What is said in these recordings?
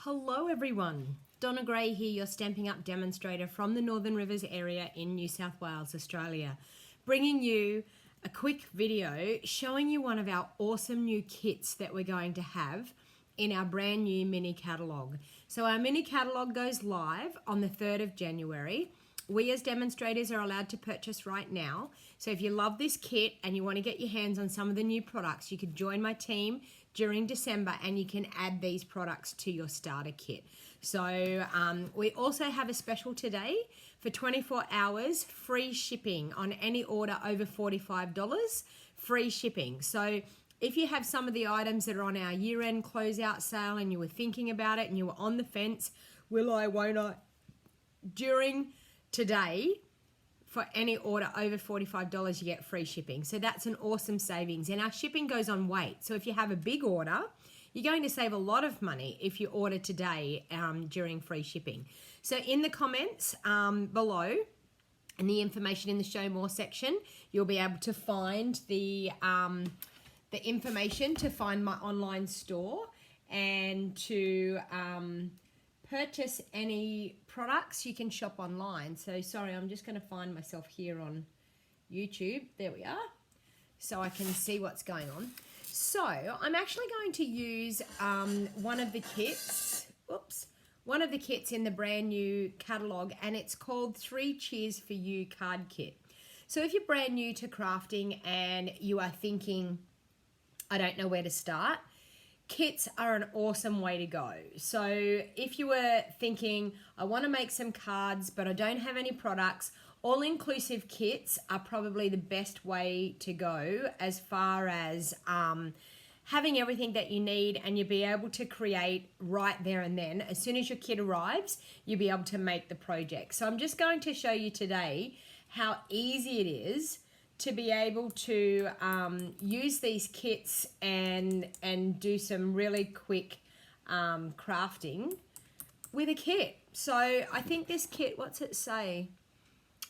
Hello everyone, Donna Gray here, your Stampin' Up demonstrator from the Northern Rivers area in New South Wales, Australia, bringing you a quick video showing you one of our awesome new kits that we're going to have in our brand new mini catalogue. So our mini catalogue goes live on the 3rd of January. We as demonstrators are allowed to purchase right now. So if you love this kit and you want to get your hands on some of the new products, you could join my team during December and you can add these products to your starter kit. So we also have a special today for 24 hours, free shipping on any order over $45, free shipping. So if you have some of the items that are on our year-end closeout sale and you were thinking about it and you were on the fence, will I, won't I, during today, for any order over $45, you get free shipping. So that's an awesome savings. And our shipping goes on weight. So if you have a big order, you're going to save a lot of money if you order today during free shipping. So in the comments below, and the information in the Show More section, you'll be able to find the information to find my online store and to purchase any products. You can shop online. So sorry, I'm just going to find myself here on YouTube. There we are. So I can see what's going on. So I'm actually going to use one of the kits. One of the kits in the brand new catalogue, and it's called 3 Cheers for You Card Kit. So if you're brand new to crafting and you are thinking, I don't know where to start, kits are an awesome way to go. So if you were thinking, I want to make some cards, but I don't have any products, all-inclusive kits are probably the best way to go as far as having everything that you need, and you'll be able to create right there and then. As soon as your kit arrives, you'll be able to make the project. So I'm just going to show you today how easy it is to be able to use these kits and do some really quick crafting with a kit. So I think this kit, what's it say?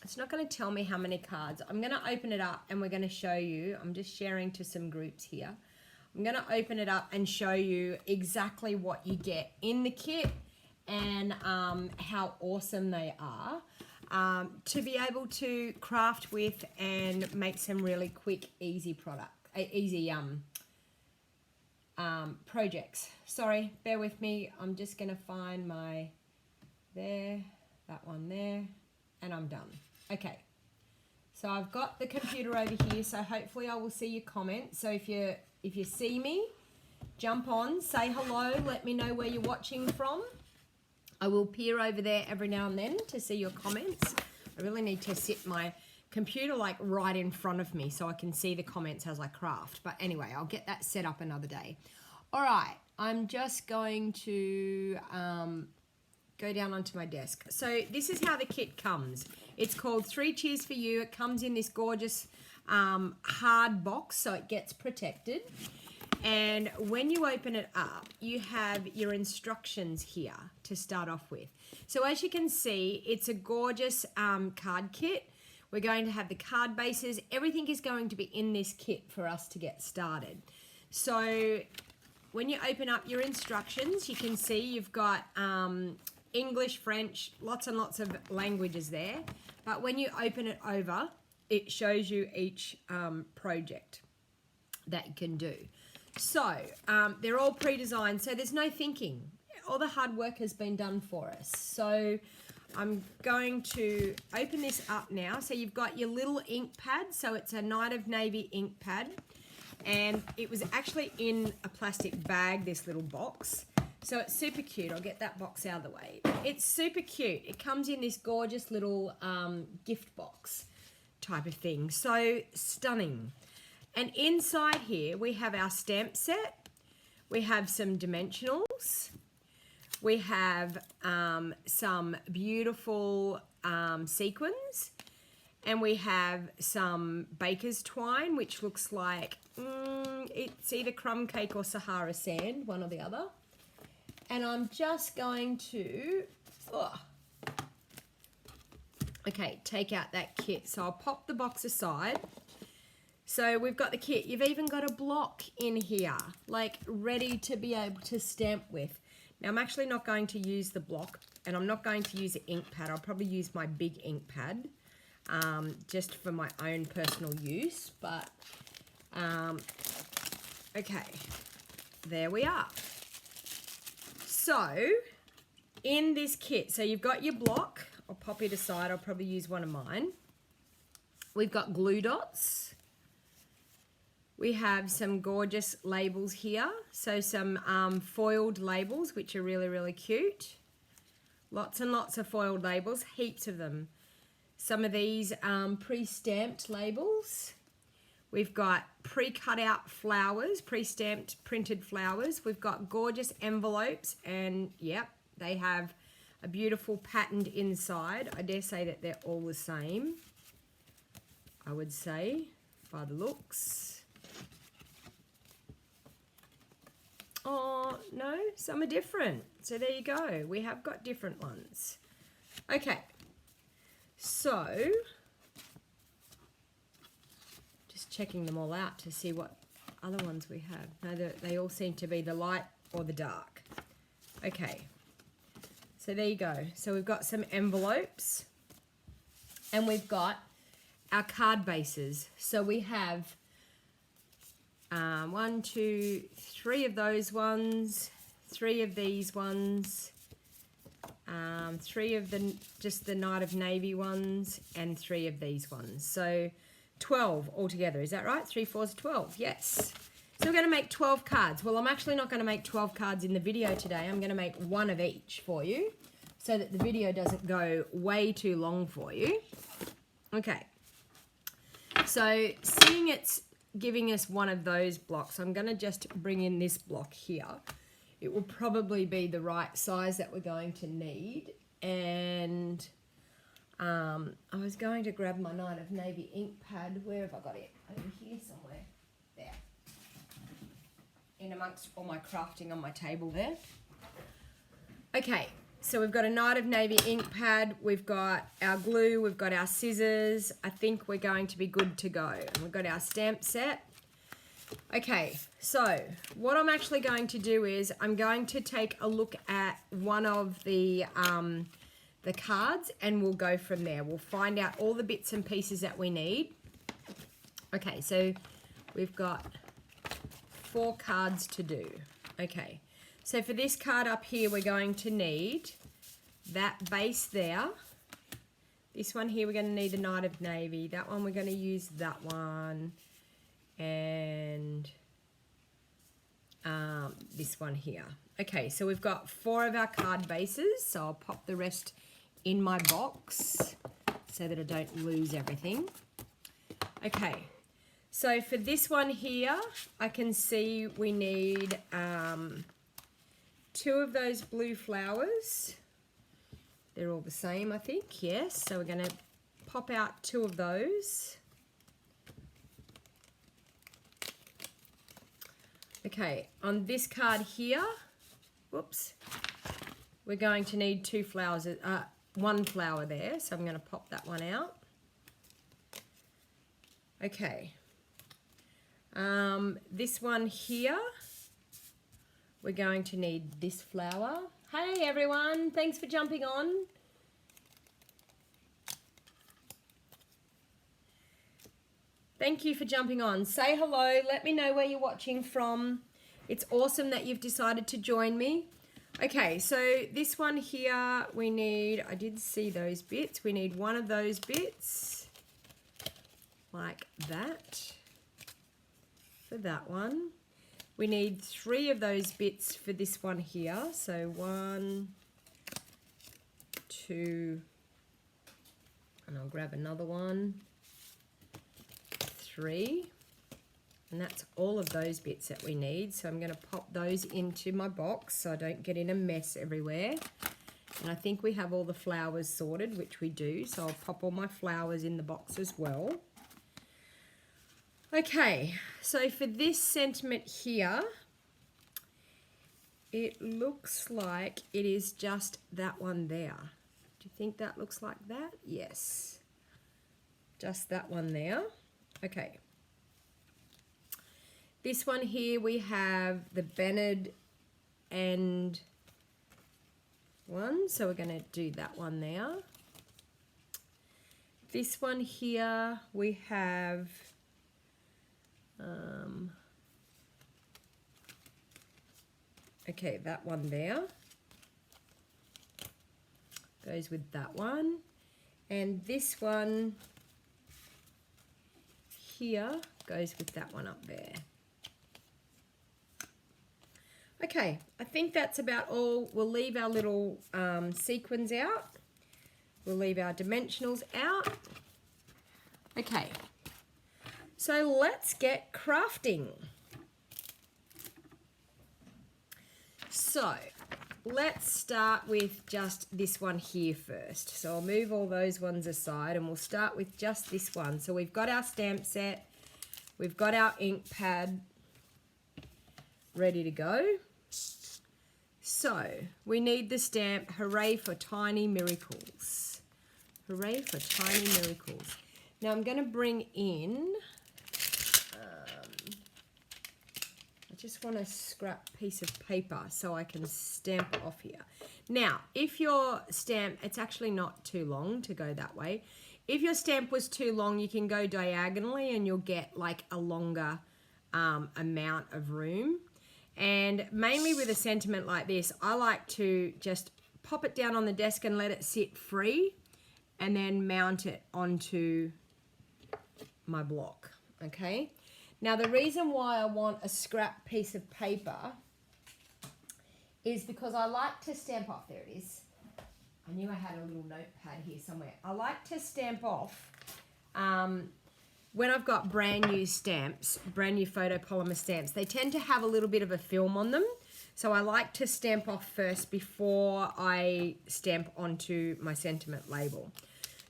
It's not going to tell me how many cards. I'm going to open it up and we're going to show you. I'm just sharing to some groups here. I'm going to open it up and show you exactly what you get in the kit and how awesome they are. To be able to craft with and make some really quick, easy projects. Sorry, bear with me. I'm just going to find my there, that one there, and I'm done. Okay, so I've got the computer over here, so hopefully I will see your comments. So if you see me, jump on, say hello, let me know where you're watching from. I will peer over there every now and then to see your comments. I really need to sit my computer like right in front of me so I can see the comments as I craft. But anyway, I'll get that set up another day. All right, I'm just going to go down onto my desk. So this is how the kit comes. It's called 3 Cheers for You. It comes in this gorgeous hard box so it gets protected. And when you open it up, you have your instructions here to start off with. So as you can see, it's a gorgeous card kit. We're going to have the card bases. Everything is going to be in this kit for us to get started. So when you open up your instructions, you can see you've got English, French, lots and lots of languages there. But when you open it over, it shows you each project that you can do. So they're all pre-designed, so there's no thinking. All the hard work has been done for us. So I'm going to open this up now. So you've got your little ink pad. So it's a Night of Navy ink pad. And it was actually in a plastic bag, this little box. So it's super cute. I'll get that box out of the way. It's super cute. It comes in this gorgeous little gift box type of thing. So stunning. And inside here, we have our stamp set. We have some dimensionals. We have some beautiful sequins. And we have some baker's twine, which looks like it's either crumb cake or Sahara sand, one or the other. And I'm just going to, take out that kit. So I'll pop the box aside. So we've got the kit. You've even got a block in here, like ready to be able to stamp with. Now I'm actually not going to use the block, and I'm not going to use an ink pad. I'll probably use my big ink pad just for my own personal use. But okay, there we are. So in this kit, so you've got your block. I'll pop it aside. I'll probably use one of mine. We've got glue dots. We have some gorgeous labels here. So some foiled labels, which are really, really cute. Lots and lots of foiled labels, heaps of them. Some of these pre-stamped labels. We've got pre-cut out flowers, pre-stamped printed flowers. We've got gorgeous envelopes, and yep, they have a beautiful patterned inside. I dare say that they're all the same, I would say, by the looks. Oh, no, some are different. So there you go. We have got different ones. Okay, so just checking them all out to see what other ones we have. No, they all seem to be the light or the dark. Okay, so there you go. So we've got some envelopes, and we've got our card bases. So we have 1, 2, 3 of those ones, 3 of these ones, 3 of just the Night of Navy ones, and 3 of these ones. So 12 altogether. Is that right? 3 4s 12. Yes. So we're going to make 12 cards. Well, I'm actually not going to make 12 cards in the video today. I'm going to make one of each for you so that the video doesn't go way too long for you. Okay. So seeing it's giving us one of those blocks, I'm going to just bring in this block here. It will probably be the right size that we're going to need. And I was going to grab my Night of Navy ink pad. Where have I got it? Over here somewhere. There. In amongst all my crafting on my table there. Okay, so we've got a Night of Navy ink pad. We've got our glue. We've got our scissors. I think we're going to be good to go. And we've got our stamp set. Okay, so what I'm actually going to do is I'm going to take a look at one of the cards, and we'll go from there. We'll find out all the bits and pieces that we need. Okay, so we've got 4 cards to do. Okay, so for this card up here, we're going to need that base there. This one here, we're going to need the Night of Navy. That one, we're going to use that one. And this one here. Okay, so we've got 4 of our card bases, so I'll pop the rest in my box so that I don't lose everything. Okay, so for this one here, I can see we need 2 of those blue flowers. They're all the same, I think, yes. So we're going to pop out 2 of those. Okay, on this card here, whoops, we're going to need 2 flowers, 1 flower there, so I'm going to pop that one out. Okay, this one here, we're going to need this flower. Hey everyone, thanks for jumping on. Thank you for jumping on. Say hello. Let me know where you're watching from. It's awesome that you've decided to join me. Okay, so this one here, we need, I did see those bits. We need 1 of those bits, like that, for that one. We need 3 of those bits for this one here. So 1, 2, and I'll grab another one. 3, and that's all of those bits that we need. So I'm going to pop those into my box so I don't get in a mess everywhere. And I think we have all the flowers sorted, which we do, so I'll pop all my flowers in the box as well. Okay, so for this sentiment here, it looks like it is just that one there. Do you think that looks like that? Yes, just that one there. Okay, this one here we have the Bennett and one. So we're going to do that one there. This one here, we have okay, that one there goes with that one, and this one here goes with that one up there. Okay, I think that's about all. We'll leave our little sequins out. We'll leave our dimensionals out. Okay, so let's get crafting. So let's start with just this one here first. So I'll move all those ones aside and we'll start with just this one. So we've got our stamp set, we've got our ink pad ready to go. So we need the stamp Hooray for Tiny Miracles. Hooray for Tiny Miracles. Now I'm going to bring in, I just want a scrap piece of paper so I can stamp it off here. Now, if your stamp, it's actually not too long to go that way. If your stamp was too long, you can go diagonally and you'll get like a longer amount of room. And mainly with a sentiment like this, I like to just pop it down on the desk and let it sit free and then mount it onto my block, okay? Now the reason why I want a scrap piece of paper is because I like to stamp off, there it is. I knew I had a little notepad here somewhere. I like to stamp off when I've got brand new stamps, brand new photopolymer stamps. They tend to have a little bit of a film on them. So I like to stamp off first before I stamp onto my sentiment label.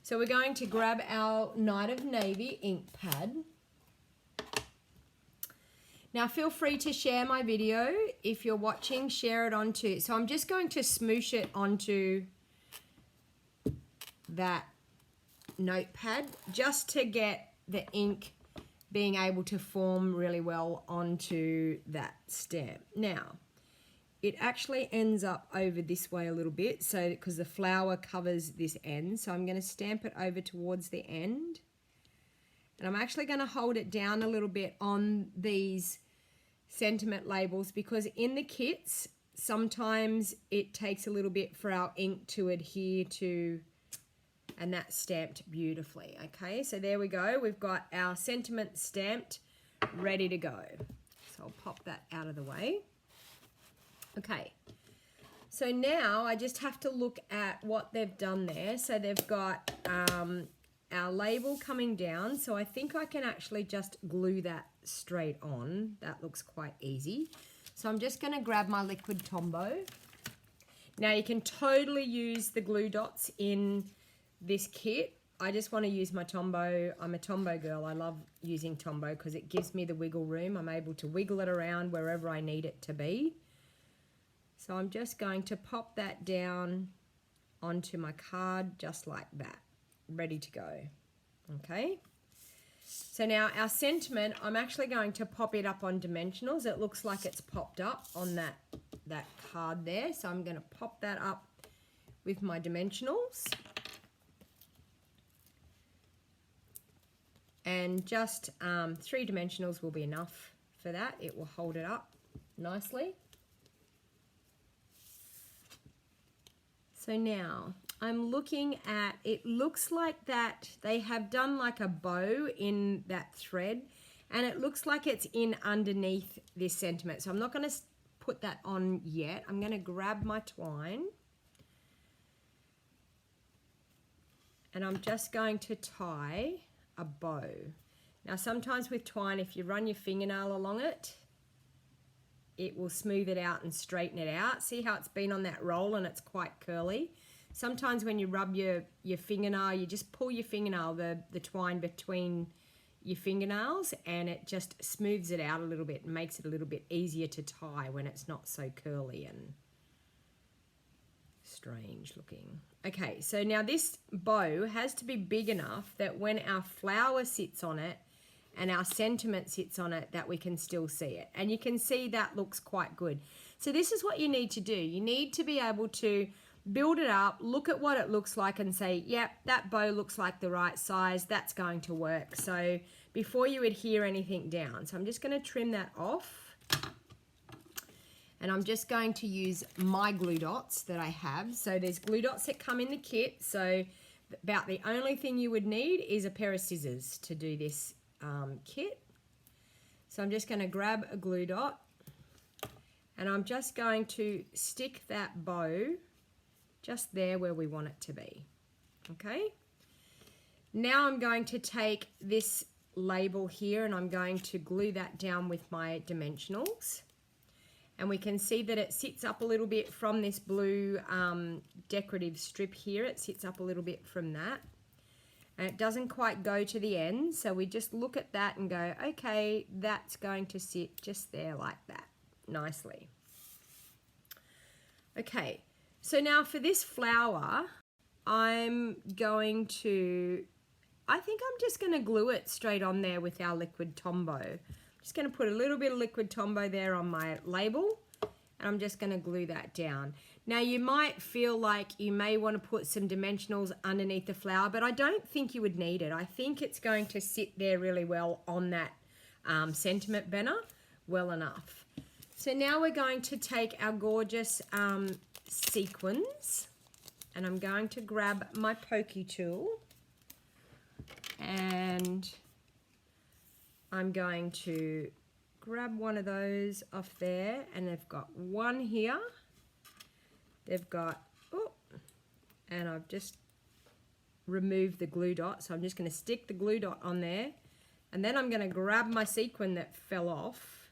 So we're going to grab our Night of Navy ink pad. Now feel free to share my video. If you're watching, share it onto, so I'm just going to smoosh it onto that notepad just to get the ink being able to form really well onto that stamp. Now, it actually ends up over this way a little bit, so because the flower covers this end, so I'm going to stamp it over towards the end. And I'm actually going to hold it down a little bit on these sentiment labels because in the kits, sometimes it takes a little bit for our ink to adhere to, and that's stamped beautifully. Okay, so there we go. We've got our sentiment stamped, ready to go. So I'll pop that out of the way. Okay, so now I just have to look at what they've done there. So they've got our label coming down. So I think I can actually just glue that straight on. That looks quite easy. So I'm just going to grab my liquid Tombow. Now you can totally use the glue dots in this kit. I just want to use my Tombow. I'm a Tombow girl. I love using Tombow because it gives me the wiggle room. I'm able to wiggle it around wherever I need it to be. So I'm just going to pop that down onto my card just like that, ready to go. Okay, so now our sentiment, I'm actually going to pop it up on dimensionals. It looks like it's popped up on that card there, so I'm going to pop that up with my dimensionals and just 3 dimensionals will be enough for that. It will hold it up nicely. So now I'm looking at, it looks like that they have done like a bow in that thread and it looks like it's in underneath this sentiment. So I'm not going to put that on yet. I'm going to grab my twine and I'm just going to tie a bow. Now sometimes with twine, if you run your fingernail along it, it will smooth it out and straighten it out. See how it's been on that roll and it's quite curly? Sometimes when you rub your fingernail, you just pull your fingernail, the twine between your fingernails, and it just smooths it out a little bit and makes it a little bit easier to tie when it's not so curly and strange looking. Okay, so now this bow has to be big enough that when our flower sits on it and our sentiment sits on it, that we can still see it. And you can see that looks quite good. So this is what you need to do. You need to be able to build it up, look at what it looks like and say, yep, that bow looks like the right size, that's going to work. So before you adhere anything down. So I'm just going to trim that off. And I'm just going to use my glue dots that I have. So there's glue dots that come in the kit. So about the only thing you would need is a pair of scissors to do this kit. So I'm just going to grab a glue dot and I'm just going to stick that bow just there where we want it to be. Okay. Now I'm going to take this label here and I'm going to glue that down with my dimensionals. And we can see that it sits up a little bit from this blue decorative strip here. It sits up a little bit from that. And it doesn't quite go to the end. So we just look at that and go, okay, that's going to sit just there like that, nicely. Okay, so now for this flower, I'm going to, I think I'm just going to glue it straight on there with our liquid Tombow. Just going to put a little bit of liquid Tombow there on my label and I'm just going to glue that down. Now you might feel like you may want to put some dimensionals underneath the flower, but I don't think you would need it. I think it's going to sit there really well on that sentiment banner well enough. So now we're going to take our gorgeous sequins and I'm going to grab my pokey tool and I'm going to grab one of those off there and they've got one here. They've got, oh, and I've just removed the glue dot. So I'm just going to stick the glue dot on there and then I'm going to grab my sequin that fell off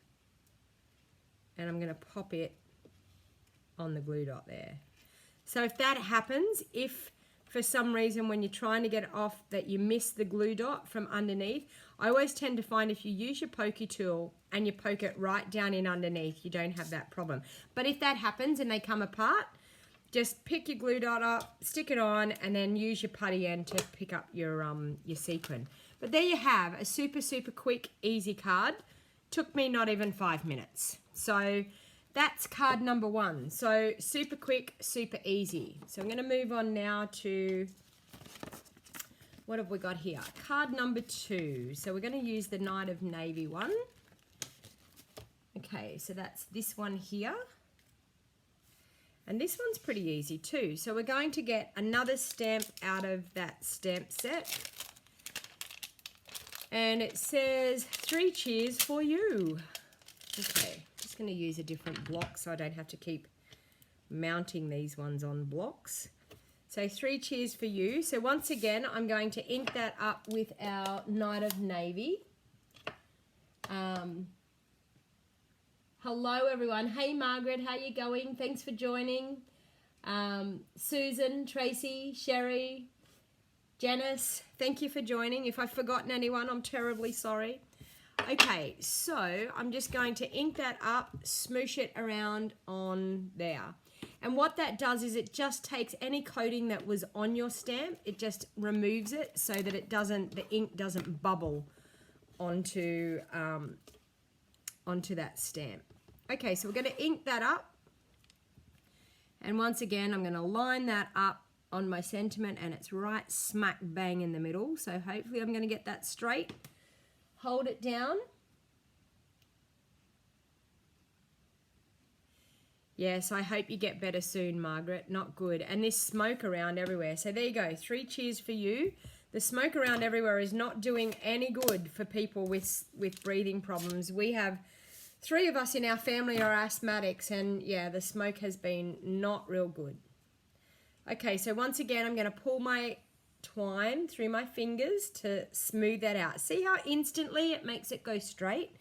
and I'm going to pop it on the glue dot there. So if that happens, if for some reason when you're trying to get it off that you miss the glue dot from underneath, I always tend to find if you use your pokey tool and you poke it right down in underneath, you don't have that problem. But if that happens and they come apart, just pick your glue dot up, stick it on, and then use your putty end to pick up your sequin. But there you have a super, super quick, easy card. Took me not even 5 minutes. So that's card number 1. So super quick, super easy. So I'm going to move on now to, what have we got here? Card number 2. So we're going to use the Night of Navy one. Okay, so that's this one here. And this one's pretty easy too. So we're going to get another stamp out of that stamp set. And it says 3 cheers for you. Okay, just going to use a different block so I don't have to keep mounting these ones on blocks. So 3 cheers for you. So once again, I'm going to ink that up with our Night of Navy. Hello everyone. Hey Margaret, how you going? Thanks for joining. Susan, Tracy, Sherry, Janice, thank you for joining. If I've forgotten anyone, I'm terribly sorry. Okay, so I'm just going to ink that up, smoosh it around on there. And what that does is it just takes any coating that was on your stamp, it just removes it so that it doesn't, the ink doesn't bubble onto that stamp. Okay, so we're going to ink that up. And once again, I'm going to line that up on my sentiment and it's right smack bang in the middle. So hopefully I'm going to get that straight. Hold it down. Yes, I hope you get better soon, Margaret. Not good. And this smoke around everywhere. So there you go. 3 cheers for you. The smoke around everywhere is not doing any good for people with breathing problems. We have 3 of us in our family are asthmatics and yeah, the smoke has been not real good. Okay, so once again, I'm going to pull my twine through my fingers to smooth that out. See how instantly it makes it go straight?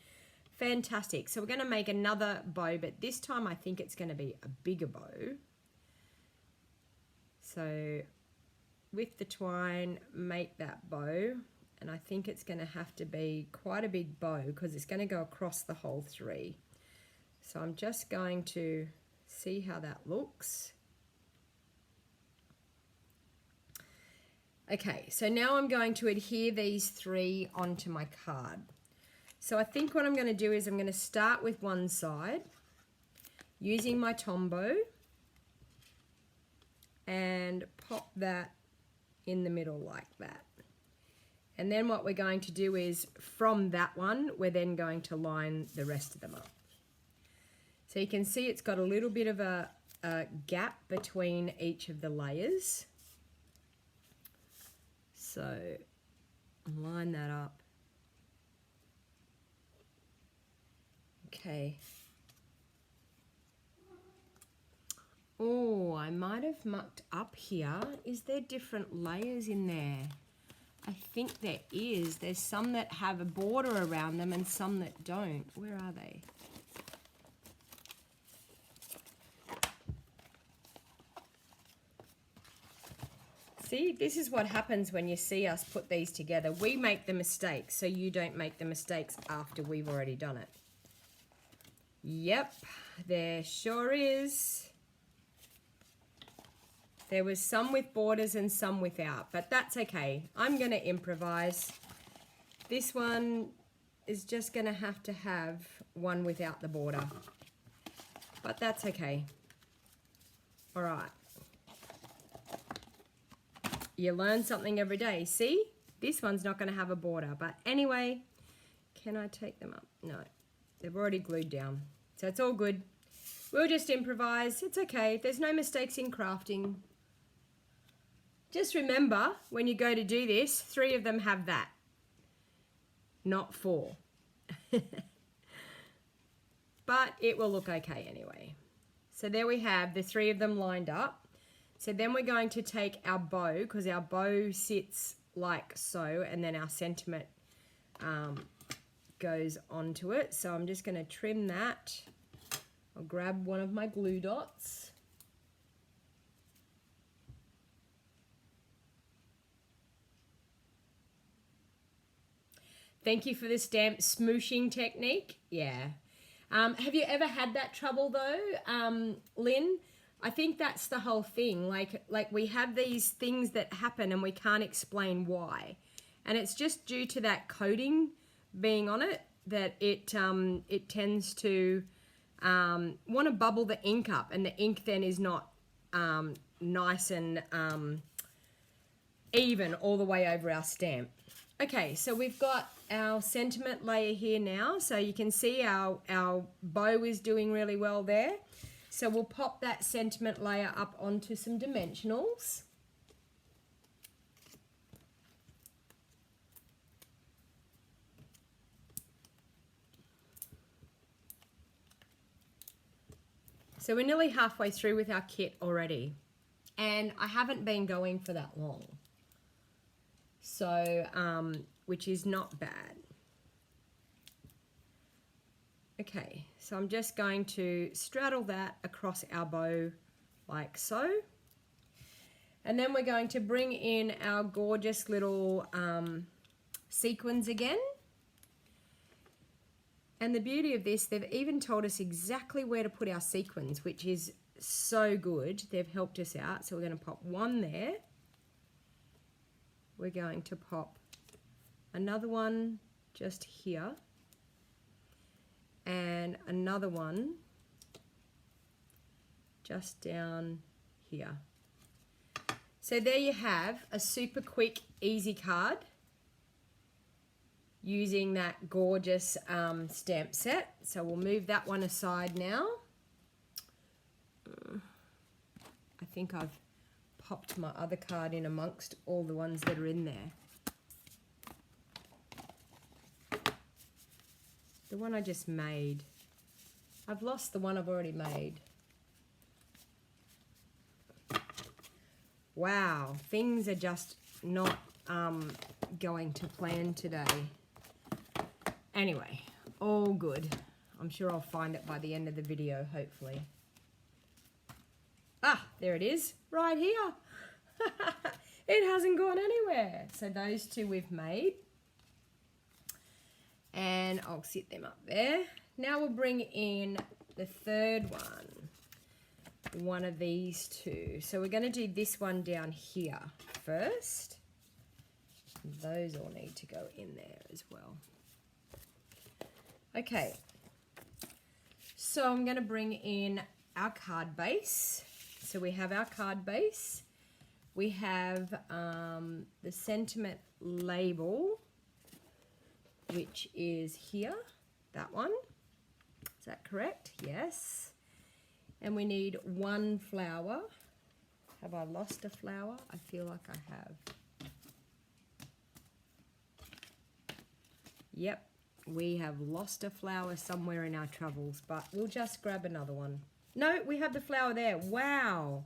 Fantastic. So we're going to make another bow, but this time I think it's going to be a bigger bow. So with the twine, make that bow. And I think it's going to have to be quite a big bow because it's going to go across the whole 3. So I'm just going to see how that looks. Okay, so now I'm going to adhere these 3 onto my card. So I think what I'm going to do is I'm going to start with one side using my Tombow. and pop that in the middle like that. And then what we're going to do is from that one, we're then going to line the rest of them up. So you can see it's got a little bit of a gap between each of the layers. So line that up. Okay. Oh, I might have mucked up here. Is there different layers in there? I think there is. There's some that have a border around them and some that don't. Where are they? See, this is what happens when you see us put these together. We make the mistakes, so you don't make the mistakes after we've already done it. Yep, there sure is. There was some with borders and some without, but that's okay. I'm going to improvise. This one is just going to have one without the border, but that's okay. All right. You learn something every day. See, this one's not going to have a border, but anyway, can I take them up? No, they've already glued down, so it's all good. We'll just improvise. It's okay. There's no mistakes in crafting. Just remember, when you go to do this, 3 of them have that, not 4. But it will look okay anyway. So there we have the 3 of them lined up. So then we're going to take our bow, because our bow sits like so, and then our sentiment goes onto it. So I'm just going to trim that. I'll grab one of my glue dots. Thank you for the stamp smooshing technique. Yeah. Have you ever had that trouble though, Lynn? I think that's the whole thing. Like we have these things that happen and we can't explain why. And it's just due to that coating being on it that it tends to want to bubble the ink up, and the ink then is not nice and even all the way over our stamp. Okay, so we've got our sentiment layer here now. So you can see our bow is doing really well there. So we'll pop that sentiment layer up onto some dimensionals. So we're nearly halfway through with our kit already, and I haven't been going for that long. So, which is not bad. Okay, so I'm just going to straddle that across our bow like so. And then we're going to bring in our gorgeous little sequins again. And the beauty of this, they've even told us exactly where to put our sequins, which is so good. They've helped us out. So we're going to pop one there. We're going to pop another one just here. And another one just down here. So there you have a super quick, easy card using that gorgeous stamp set. So we'll move that one aside now. I think I've popped my other card in amongst all the ones that are in there. The one I just made. I've lost the one I've already made. Wow, things are just not going to plan today. Anyway, all good. I'm sure I'll find it by the end of the video, hopefully. Ah, there it is, right here. It hasn't gone anywhere. So those 2 we've made. And I'll sit them up there. Now we'll bring in the third one of these 2. So we're going to do this one down here first. Those all need to go in there as well. Okay, so I'm going to bring in our card base. So we have our card base, We have the sentiment label, which is here, that one. Is that correct? Yes. And we need one flower. Have I lost a flower? I feel like I have. Yep, we have lost a flower somewhere in our travels, but we'll just grab another one. No, we have the flower there. Wow.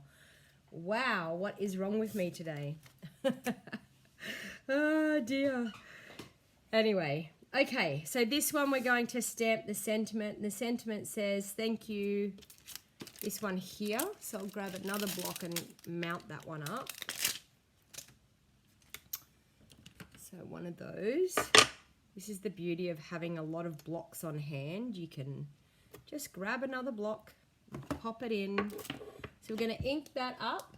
Wow, what is wrong with me today? Oh dear. Anyway, okay, so this one we're going to stamp the sentiment. The sentiment says, thank you. This one here. So I'll grab another block and mount that one up. So one of those. This is the beauty of having a lot of blocks on hand. You can just grab another block, pop it in. So we're going to ink that up.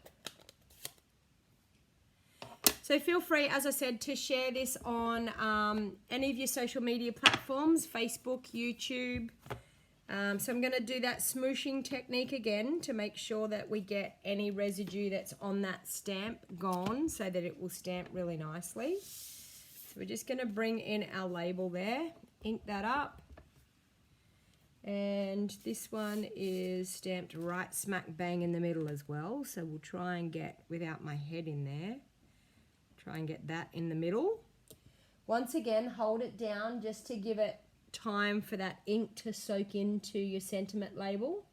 So feel free, as I said, to share this on any of your social media platforms, Facebook, YouTube. So I'm going to do that smooshing technique again to make sure that we get any residue that's on that stamp gone so that it will stamp really nicely. So we're just going to bring in our label there, ink that up. And this one is stamped right smack bang in the middle as well. So we'll try and get, without my head in there, try and get that in the middle. Once again, hold it down just to give it time for that ink to soak into your sentiment label.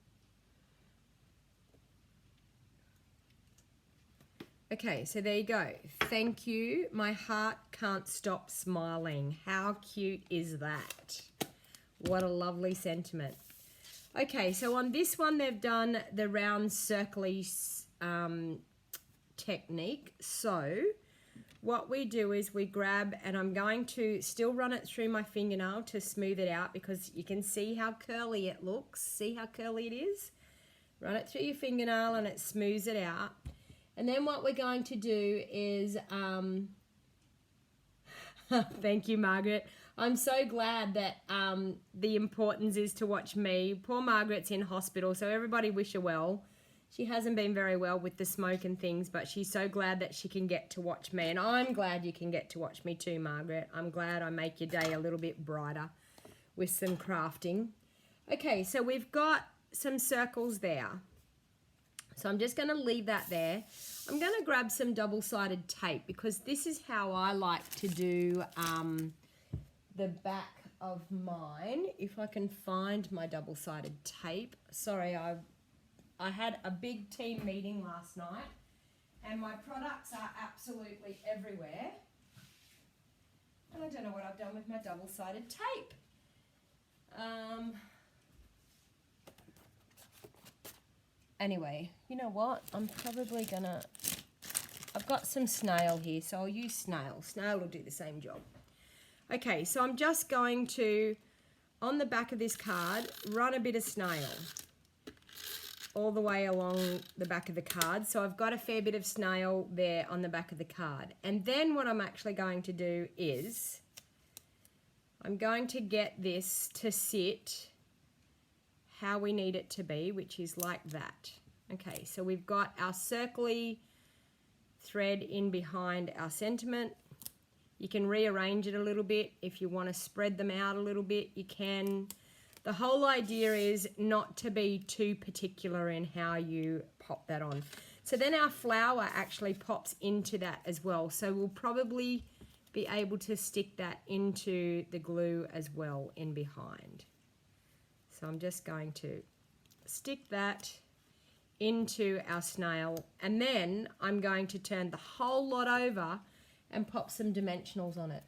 Okay, so there you go. Thank you. My heart can't stop smiling. How cute is that? What a lovely sentiment. Okay, so on this one, they've done the round circly technique. So what we do is we grab, and I'm going to still run it through my fingernail to smooth it out because you can see how curly it looks. See how curly it is? Run it through your fingernail and it smooths it out. And then what we're going to do is, thank you, Margaret. I'm so glad that the importance is to watch me. Poor Margaret's in hospital, so everybody wish her well. She hasn't been very well with the smoke and things, but she's so glad that she can get to watch me. And I'm glad you can get to watch me too, Margaret. I'm glad I make your day a little bit brighter with some crafting. Okay, so we've got some circles there. So I'm just going to leave that there. I'm going to grab some double-sided tape because this is how I like to do the back of mine. If I can find my double-sided tape. Sorry, I had a big team meeting last night and my products are absolutely everywhere. And I don't know what I've done with my double-sided tape. Anyway, you know what? I'm probably gonna... I've got some snail here, so I'll use snail. Snail will do the same job. Okay, so I'm just going to, on the back of this card, run a bit of snail all the way along the back of the card. So I've got a fair bit of snail there on the back of the card. And then what I'm actually going to do is I'm going to get this to sit how we need it to be, which is like that. Okay, so we've got our circly thread in behind our sentiment. You can rearrange it a little bit. If you want to spread them out a little bit, you can. The whole idea is not to be too particular in how you pop that on. So then our flower actually pops into that as well. So we'll probably be able to stick that into the glue as well in behind. So I'm just going to stick that into our snail, and then I'm going to turn the whole lot over and pop some dimensionals on it.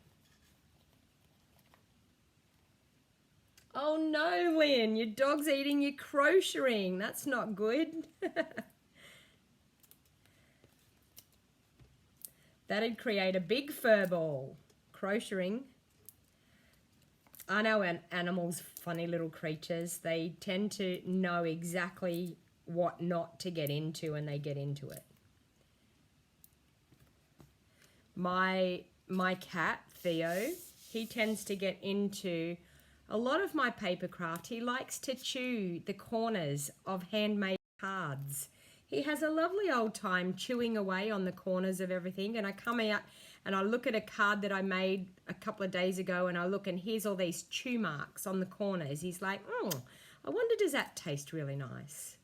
Oh no, Lynn, your dog's eating your crocheting. That's not good. That'd create a big fur ball. Crocheting. I know animals, funny little creatures. They tend to know exactly what not to get into and they get into it. My cat, Theo, he tends to get into a lot of my paper craft. He likes to chew the corners of handmade cards. he has a lovely old time chewing away on the corners of everything. And I come out and I look at a card that I made a couple of days ago, and I look and here's all these chew marks on the corners. He's like, I wonder, does that taste really nice?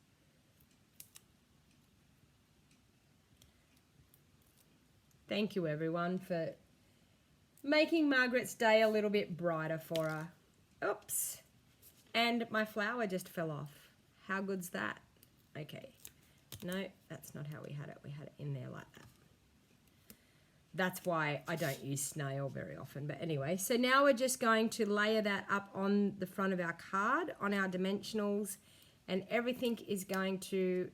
Thank you everyone for making Margaret's day a little bit brighter for her. Oops. And my flower just fell off. How good's that? Okay. No, that's not how we had it. We had it in there like that. That's why I don't use snail very often. But anyway, so now we're just going to layer that up on the front of our card, on our dimensionals, and everything is going to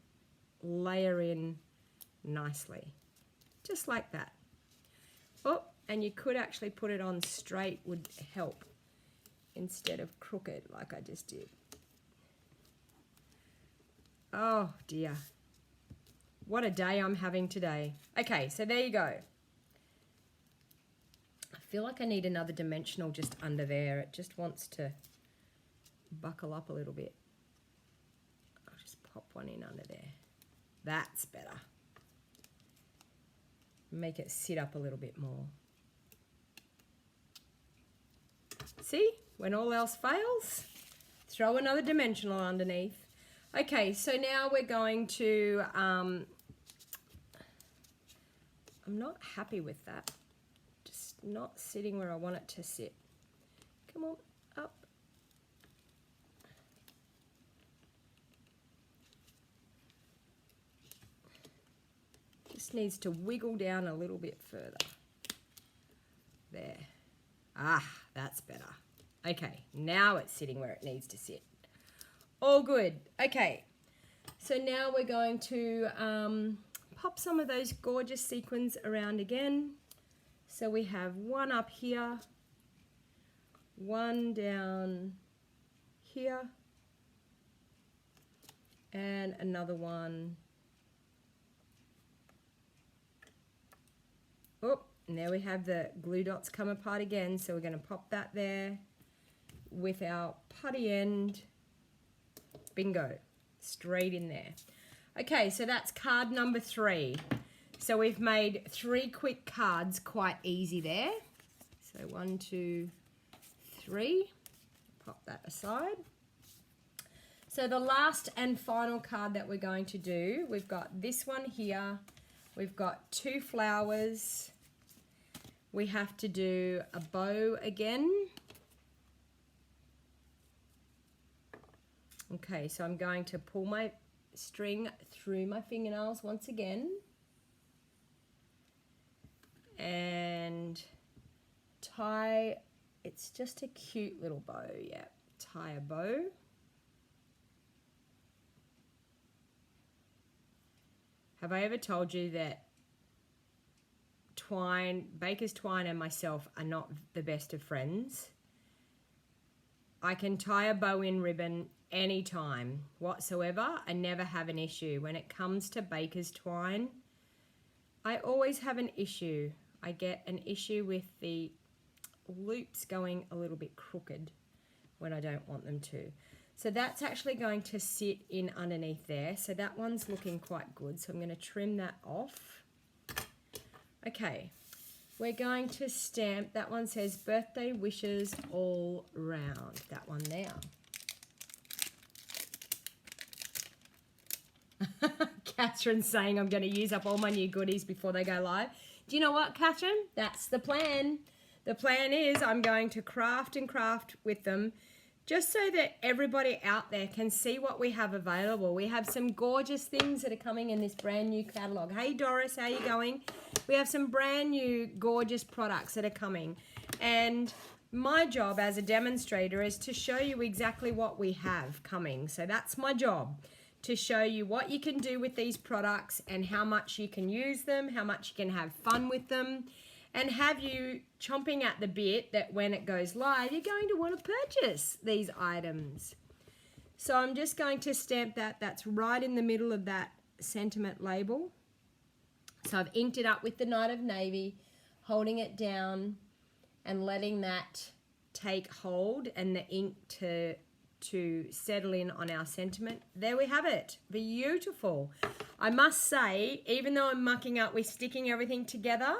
layer in nicely. Just like that. Oh, and you could actually put it on straight, would help, instead of crooked like I just did. Oh dear. What a day I'm having today. Okay, so there you go. I feel like I need another dimensional just under there. It just wants to buckle up a little bit. I'll just pop one in under there. That's better. Make it sit up a little bit more. See, when all else fails, throw another dimensional underneath. Okay, so now we're going to, I'm not happy with that. Just not sitting where I want it to sit. Come on, up. Just needs to wiggle down a little bit further. There. Ah, that's better. Okay, now it's sitting where it needs to sit. All good. Okay, so now we're going to pop some of those gorgeous sequins around again. So we have one up here, one down here, and another one. Oh, and there we have the glue dots come apart again. So we're going to pop that there with our putty end. Bingo, straight in there. Okay, so that's card number 3. So we've made 3 quick cards quite easy there. So 1, 2, 3. Pop that aside. So the last and final card that we're going to do, we've got this one here. We've got 2 flowers. We have to do a bow again. Okay, so I'm going to pull my string through my fingernails once again. And tie, it's just a cute little bow, yeah. Tie a bow. Have I ever told you that Baker's Twine and myself are not the best of friends? I can tie a bow in ribbon anytime whatsoever. I never have an issue. When it comes to Baker's Twine, I always have an issue. I get an issue with the loops going a little bit crooked when I don't want them to. So that's actually going to sit in underneath there. So that one's looking quite good. So I'm going to trim that off. Okay, we're going to stamp, that one says birthday wishes all round, that one there. Catherine's saying I'm going to use up all my new goodies before they go live. Do you know what, Catherine? That's the plan. The plan is I'm going to craft and craft with them just so that everybody out there can see what we have available. We have some gorgeous things that are coming in this brand new catalogue. Hey Doris, how you going? We have some brand new gorgeous products that are coming. And my job as a demonstrator is to show you exactly what we have coming. So that's my job, to show you what you can do with these products and how much you can use them, how much you can have fun with them, and have you chomping at the bit that when it goes live, you're going to want to purchase these items. So I'm just going to stamp that. That's right in the middle of that sentiment label. So I've inked it up with the Night of Navy, holding it down and letting that take hold and the ink to to settle in on our sentiment. There we have it. Beautiful. I must say, even though I'm mucking up with sticking everything together,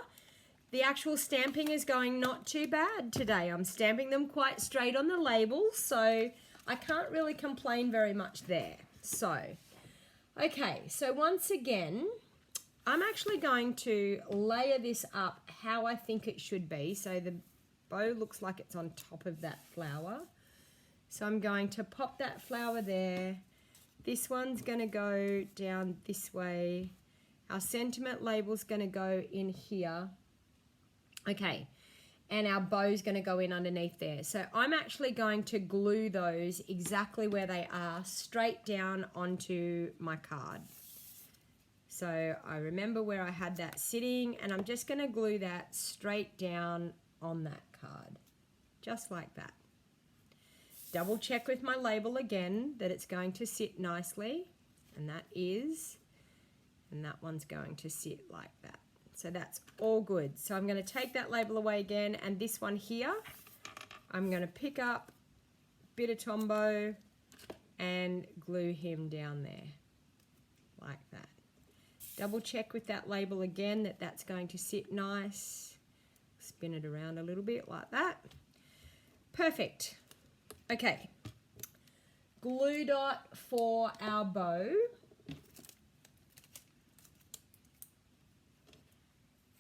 the actual stamping is going not too bad today. I'm stamping them quite straight on the labels, so I can't really complain very much there. So, okay, so once again, I'm actually going to layer this up how I think it should be. So the bow looks like it's on top of that flower. So I'm going to pop that flower there. This one's going to go down this way. Our sentiment label's going to go in here. Okay, and our bow's going to go in underneath there. So I'm actually going to glue those exactly where they are, straight down onto my card. So I remember where I had that sitting, and I'm just going to glue that straight down on that card, just like that. Double check with my label again that it's going to sit nicely, and that is, and that one's going to sit like that. So that's all good. So I'm going to take that label away again, and this one here, I'm going to pick up a bit of Tombow and glue him down there, like that. Double check with that label again that that's going to sit nice. Spin it around a little bit like that. Perfect. Okay. Glue dot for our bow.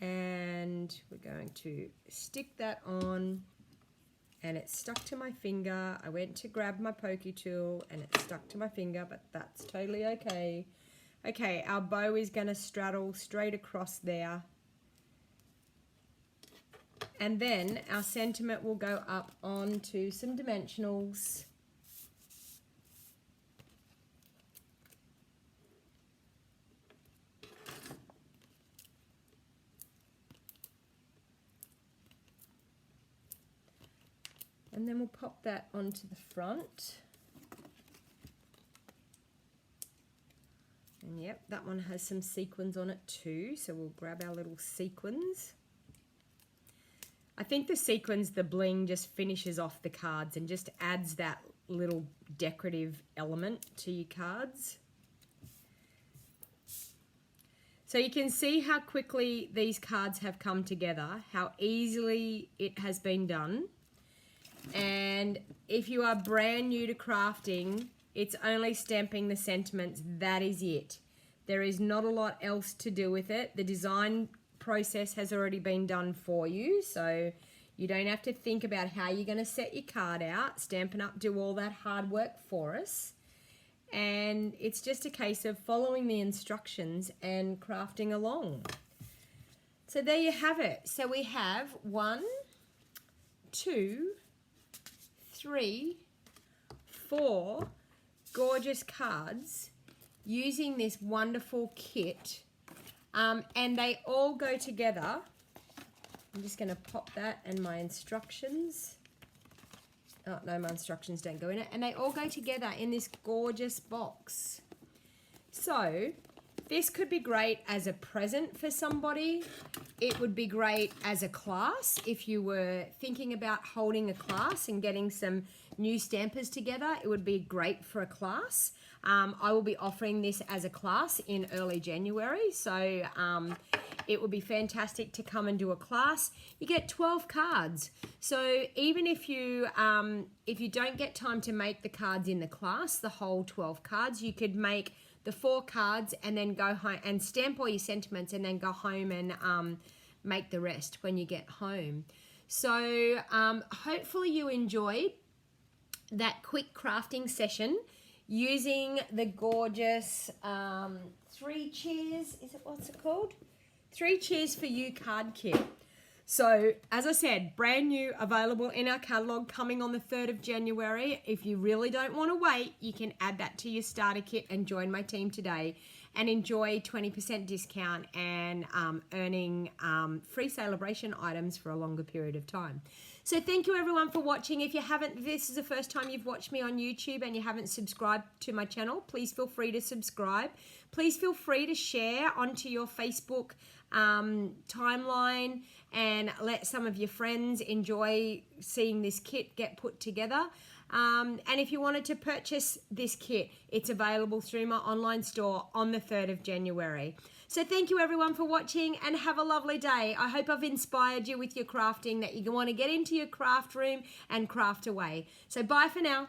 And we're going to stick that on, and it's stuck to my finger. I went to grab my pokey tool and it stuck to my finger, but that's totally okay. Okay, our bow is going to straddle straight across there. And then our sentiment will go up onto some dimensionals. And then we'll pop that onto the front. And yep, that one has some sequins on it too, so we'll grab our little sequins. I think the sequins, the bling just finishes off the cards and just adds that little decorative element to your cards. So you can see how quickly these cards have come together, how easily it has been done. And if you are brand new to crafting, it's only stamping the sentiments. That is it. There is not a lot else to do with it. The design process has already been done for you, so you don't have to think about how you're going to set your card out. Stampin' Up do all that hard work for us. And it's just a case of following the instructions and crafting along. So there you have it. So we have 1, 2, 3, 4 gorgeous cards using this wonderful kit, and they all go together. I'm just going to pop that and my instructions. Oh no, my instructions don't go in it. And they all go together in this gorgeous box. So this could be great as a present for somebody. It would be great as a class if you were thinking about holding a class and getting some new stampers together. It would be great for a class. I will be offering this as a class in early January, so it would be fantastic to come and do a class. You get 12 cards, so even if you don't get time to make the cards in the class, the whole 12 cards, you could make the 4 cards and then go home and stamp all your sentiments and then go home and make the rest when you get home. So hopefully you enjoyed that quick crafting session using the gorgeous 3 Cheers, what's it called? 3 Cheers for You card kit. So, as I said, brand new, available in our catalogue, coming on the 3rd of January. If you really don't want to wait, you can add that to your starter kit and join my team today and enjoy 20% discount and earning free celebration items for a longer period of time. So thank you everyone for watching. If you haven't, this is the first time you've watched me on YouTube and you haven't subscribed to my channel, please feel free to subscribe. Please feel free to share onto your Facebook timeline and let some of your friends enjoy seeing this kit get put together. And if you wanted to purchase this kit, it's available through my online store on the 3rd of January. So thank you everyone for watching and have a lovely day. I hope I've inspired you with your crafting, that you want to get into your craft room and craft away. So bye for now.